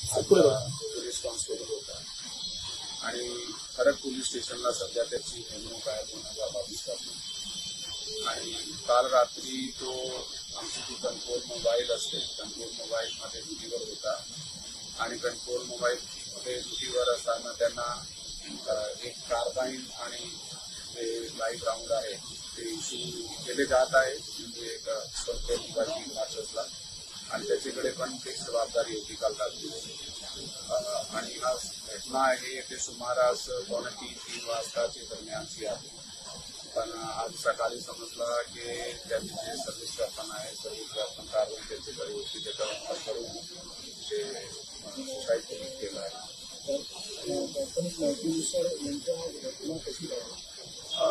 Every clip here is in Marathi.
पोलीस कॉन्स्टेबल होता आणि खरड पोलीस स्टेशनला सध्या त्याची नेमणूक आहे 2022 पासून। आणि काल रात्री तो आमची जी कंट्रोल मोबाईल असते, कंट्रोल मोबाईलमध्ये ड्युटीवर होता आणि कंट्रोल मोबाईलमध्ये ड्युटीवर असताना त्यांना एक कार्बाईन आणि जे लाईव्ह राऊंड आहे ते इश्यू केले जात आहे, म्हणजे एक कंट्रोल मोबाईल मार्चसला, आणि त्याच्याकडे पण एक जबाबदारी होती काल रात्री। आणि हा घटना आहे ते सुमारास 2:30-3 वाजताच्या दरम्यानची आहे। पण आज सकाळी समजलं की त्यांनी जे सर्व्हिस वेपन आहे, सर्व्हिस वेपन कारवाई त्याच्याकडे होती, त्याचा वापर करून ते सुसाईड केलं आहे।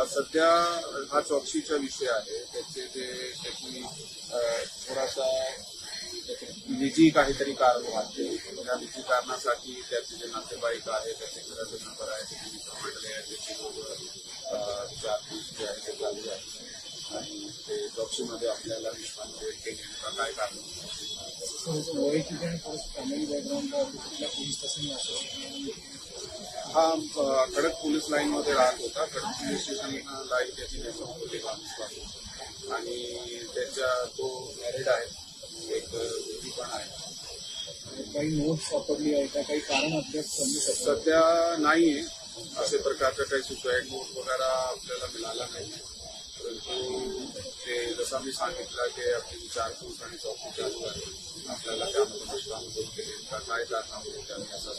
सध्या हा चौकशीचा विषय आहे। त्याची थोडासा निजी काहीतरी कारण वाटते, त्या निजी कारणासाठी त्याचे जे नातेवाईक आहे, त्याचे घराचे नंबर आहे, त्याची मित्र मंडळी आहे, त्याची विचारपूस जे आहे ते चालू आहे आणि ते चौकशीमध्ये आपल्याला निष्पन्न होईल की नेमका काय कारण। हा खडक पोलीस लाईनमध्ये राहत होता। खडक पोलीस स्टेशनला त्याची नेमणूक होती 22 पासून आणि तो मॅरिड आहे, एक मुलगी पण आहे। काही नोट सापडली आहे का, काही कारण अभ्यास सध्या नाहीये, असे प्रकारचं काही सुसाईड नोट वगैरे आपल्याला मिळाला नाही, परंतु ते जसं मी सांगितलं की आपली विचारपूस आणि चौकशी चालू आहे, आपल्याला त्यामध्ये निष्पन्न होईल की काय कारणामुळे त्यांनी असं